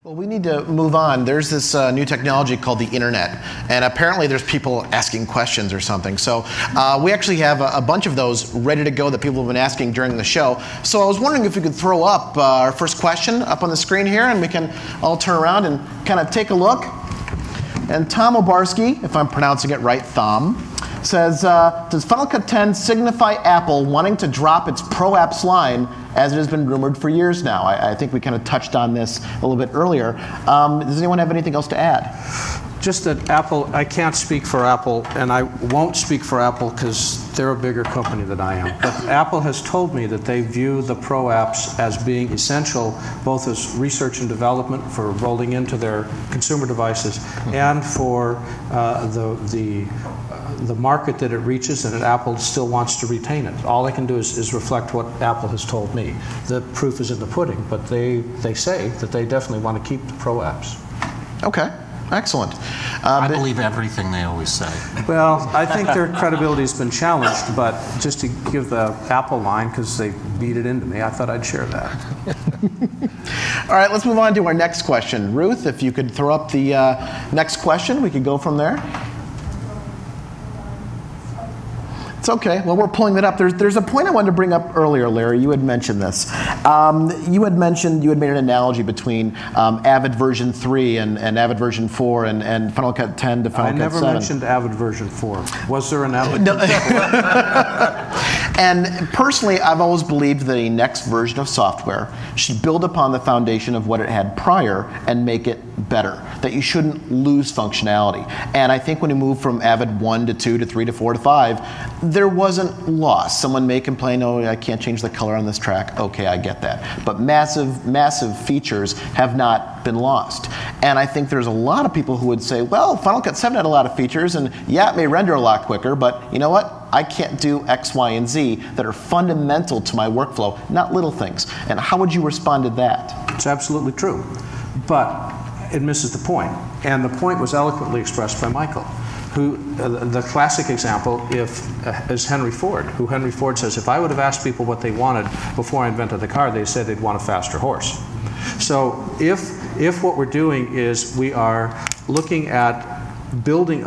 Well, we need to move on. There's this new technology called the internet, and apparently there's people asking questions or something. So we actually have a bunch of those ready to go that people have been asking during the show. So I was wondering if we could throw up our first question up on the screen here, and we can all turn around and kind of take a look. And Tom Obarski, if I'm pronouncing it right, Thom, says, does Final Cut 10 signify Apple wanting to drop its Pro Apps line, as it has been rumored for years now? I think we kind of touched on this a little bit earlier. Does anyone have anything else to add? Just that Apple, I can't speak for Apple, and I won't speak for Apple because they're a bigger company than I am. But Apple has told me that they view the Pro Apps as being essential, both as research and development for rolling into their consumer devices, and for the market that it reaches, and that Apple still wants to retain it. All I can do is reflect what Apple has told me. The proof is in the pudding, but they say that they definitely want to keep the Pro Apps. Okay. Excellent. I believe everything they always say. Well, I think their credibility has been challenged, but just to give the Apple line, because they beat it into me, I thought I'd share that. All right, let's move on to our next question. Ruth, if you could throw up the next question, we could go from there. It's okay. Well, we're pulling it up. There's a point I wanted to bring up earlier, Larry. You had mentioned this. You had made an analogy between Avid version 3 and Avid version 4 and Final Cut 10 to Final Cut 7. I never mentioned Avid version 4. Was there an Avid no. version 4? And personally, I've always believed that a next version of software should build upon the foundation of what it had prior and make it better, that you shouldn't lose functionality. And I think when you move from Avid 1 to 2 to 3 to 4 to 5, there wasn't loss. Someone may complain, oh, I can't change the color on this track. Okay, I get that. But massive features have not been lost. And I think there's a lot of people who would say, well, Final Cut 7 had a lot of features, and yeah, it may render a lot quicker, but you know what? I can't do X, Y, and Z that are fundamental to my workflow, not little things. And how would you respond to that? It's absolutely true. But it misses the point. And the point was eloquently expressed by Michael, who, the classic example is Henry Ford, who Henry Ford says, if I would have asked people what they wanted before I invented the car, they said they'd want a faster horse. So if what we're doing is we are looking at building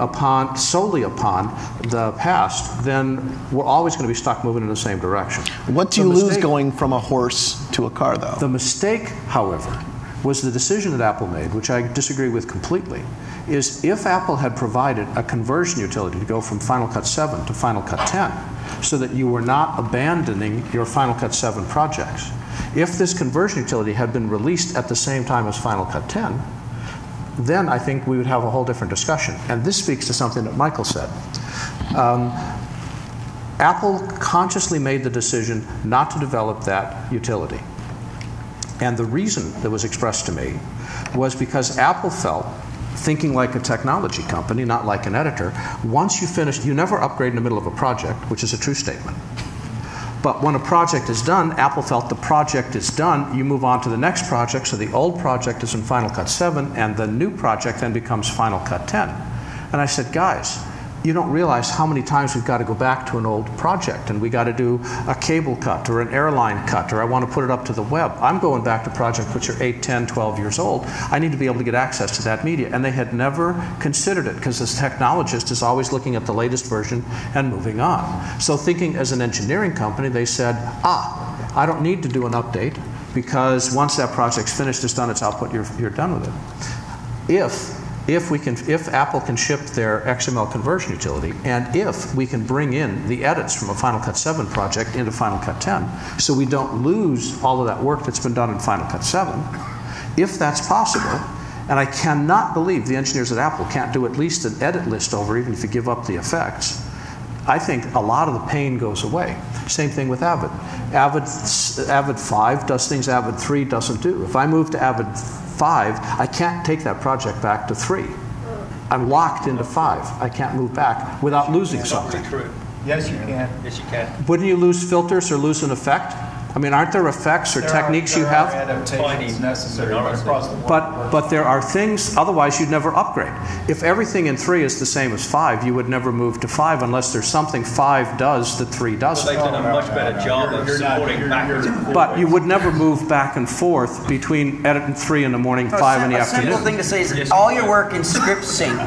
solely upon the past, then we're always going to be stuck moving in the same direction. What do you lose going from a horse to a car, though? The mistake, however, was the decision that Apple made, which I disagree with completely, is if Apple had provided a conversion utility to go from Final Cut 7 to Final Cut 10, so that you were not abandoning your Final Cut 7 projects. If this conversion utility had been released at the same time as Final Cut 10, then I think we would have a whole different discussion. And this speaks to something that Michael said. Apple consciously made the decision not to develop that utility. And the reason that was expressed to me was because Apple felt, thinking like a technology company, not like an editor, once you finish, you never upgrade in the middle of a project, which is a true statement. But when a project is done, Apple felt the project is done, you move on to the next project, so the old project is in Final Cut 7, and the new project then becomes Final Cut 10. And I said, guys, you don't realize how many times we've got to go back to an old project, and we got to do a cable cut or an airline cut, or I want to put it up to the web. I'm going back to projects which are 8, 10, 12 years old. I need to be able to get access to that media. And they had never considered it, because this technologist is always looking at the latest version and moving on. So thinking as an engineering company, they said, I don't need to do an update, because once that project's finished, it's done its output, you're done with it. If Apple can ship their XML conversion utility, and if we can bring in the edits from a Final Cut 7 project into Final Cut 10, so we don't lose all of that work that's been done in Final Cut 7, if that's possible, and I cannot believe the engineers at Apple can't do at least an edit list over, even if you give up the effects, I think a lot of the pain goes away. Same thing with Avid. Avid 5 does things Avid 3 doesn't do. If I move to Avid 5, I can't take that project back to 3. I'm locked into 5. I can't move back without losing something. Yes, you can. Yes, you can. Wouldn't you lose filters or lose an effect? I mean, aren't there effects or techniques you have? There are adaptations necessary, but across the board. But there are things, otherwise you'd never upgrade. If everything in 3 is the same as 5, you would never move to 5 unless there's something 5 does that 3 doesn't. They've done a much better job of supporting backwards and forwards. But you would never move back and forth between editing 3 in the morning, 5 in the afternoon. A simple thing to say is all your work in script sync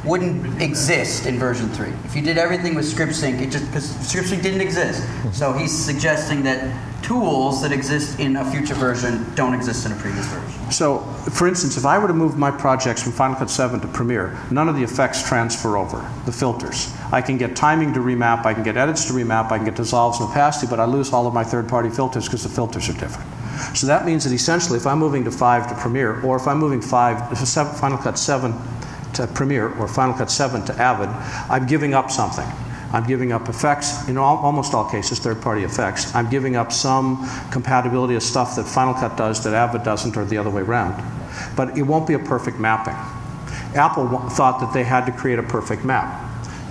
wouldn't exist in version 3. If you did everything with script sync, because script sync didn't exist. So he's suggesting that tools that exist in a future version don't exist in a previous version. So, for instance, if I were to move my projects from Final Cut 7 to Premiere, none of the effects transfer over, the filters. I can get timing to remap, I can get edits to remap, I can get dissolves and opacity, but I lose all of my third-party filters because the filters are different. So that means that essentially if I'm moving to 5 to Premiere, or if I'm moving Final Cut 7 to Premiere or Final Cut 7 to Avid, I'm giving up something. I'm giving up effects, in almost all cases, third-party effects. I'm giving up some compatibility of stuff that Final Cut does that Avid doesn't, or the other way around. But it won't be a perfect mapping. Apple thought that they had to create a perfect map,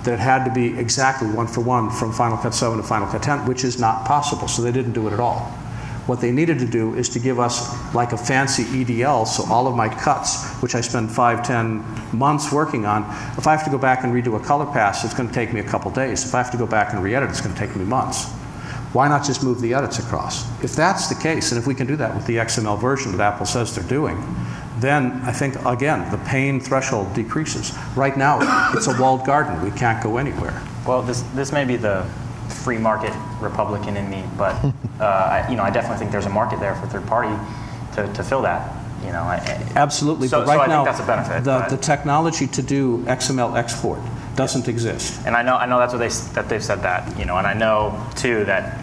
that it had to be exactly 1-for-1 from Final Cut 7 to Final Cut 10, which is not possible, so they didn't do it at all. What they needed to do is to give us like a fancy EDL, so all of my cuts, which I spend 5-10 months working on, if I have to go back and redo a color pass, it's going to take me a couple days. If I have to go back and re-edit, it's going to take me months. Why not just move the edits across? If that's the case, and if we can do that with the XML version that Apple says they're doing, then I think, again, the pain threshold decreases. Right now, it's a walled garden. We can't go anywhere. Well, this may be the free market Republican in me, but I definitely think there's a market there for third party to fill that. Absolutely, so, but right so I now think that's a benefit. The technology to do XML export doesn't exist. And I know that's what they've said that, and I know too that,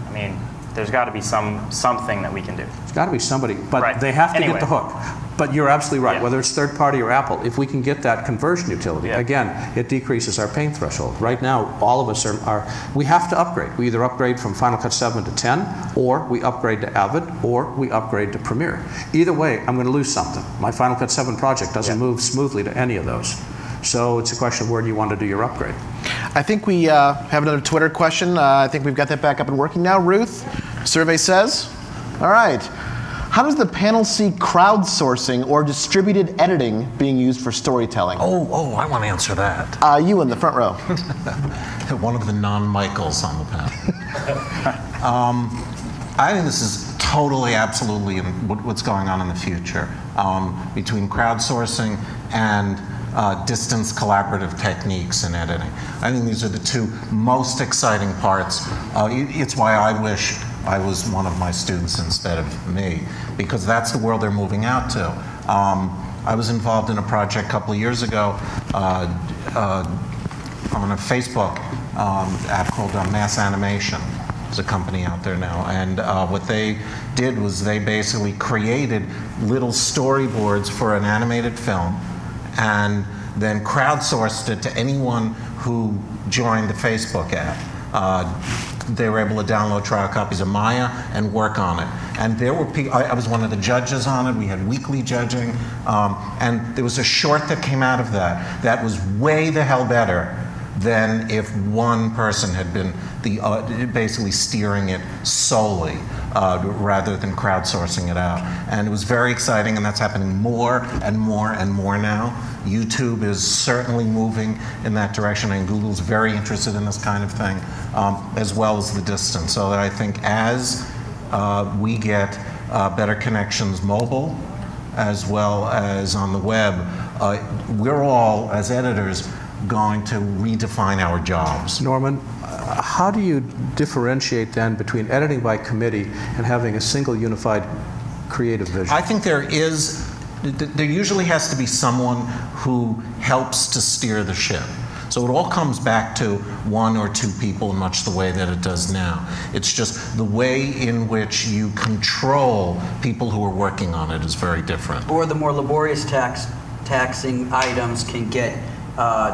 I mean, there's got to be something that we can do. There's got to be somebody, but right. They have to anyway. get the hook. But you're absolutely right. Yeah. Whether it's third party or Apple, if we can get that conversion utility, again, it decreases our pain threshold. Right now, all of us we have to upgrade. We either upgrade from Final Cut 7 to 10, or we upgrade to Avid, or we upgrade to Premiere. Either way, I'm going to lose something. My Final Cut 7 project doesn't move smoothly to any of those. So it's a question of where do you want to do your upgrade. I think we have another Twitter question. I think we've got that back up and working now. Ruth, survey says, all right. How does the panel see crowdsourcing or distributed editing being used for storytelling? Oh, I want to answer that. You in the front row. One of the non-Michaels on the panel. I think this is totally, absolutely what's going on in the future between crowdsourcing and distance collaborative techniques in editing. I think these are the two most exciting parts. It's why I wish I was one of my students instead of me, because that's the world they're moving out to. I was involved in a project a couple of years ago on a Facebook app called Mass Animation. There's a company out there now, and what they did was they basically created little storyboards for an animated film, and then crowdsourced it to anyone who joined the Facebook app. They were able to download trial copies of Maya and work on it. And there were people, I was one of the judges on it. We had weekly judging. And there was a short that came out of that was way the hell better than if one person had been basically steering it solely rather than crowdsourcing it out. And it was very exciting, and that's happening more and more and more now. YouTube is certainly moving in that direction, and Google's very interested in this kind of thing, as well as the distance. So that I think as we get better connections mobile, as well as on the web, we're all, as editors, going to redefine our jobs. Norman, how do you differentiate then between editing by committee and having a single unified creative vision? I think there usually has to be someone who helps to steer the ship. So it all comes back to one or two people, much the way that it does now. It's just the way in which you control people who are working on it is very different. Or the more laborious taxing items can get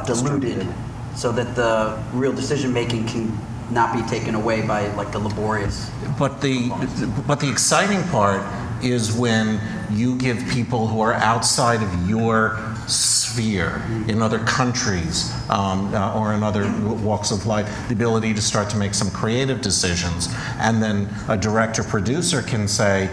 diluted so that the real decision making can not be taken away by like the laborious. But the exciting part is when you give people who are outside of your sphere, in other countries or in other walks of life, the ability to start to make some creative decisions. And then a director-producer can say,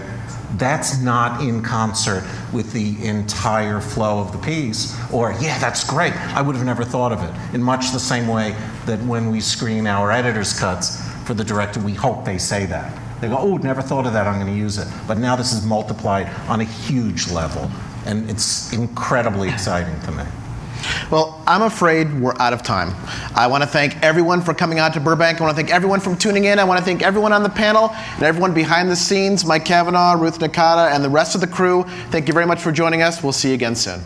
that's not in concert with the entire flow of the piece, or, yeah, that's great, I would have never thought of it. In much the same way that when we screen our editor's cuts for the director, we hope they say that. They go, oh, never thought of that, I'm going to use it. But now this is multiplied on a huge level, and it's incredibly exciting to me. Well, I'm afraid we're out of time. I want to thank everyone for coming out to Burbank. I want to thank everyone for tuning in. I want to thank everyone on the panel and everyone behind the scenes, Mike Kavanaugh, Ruth Nakata, and the rest of the crew. Thank you very much for joining us. We'll see you again soon.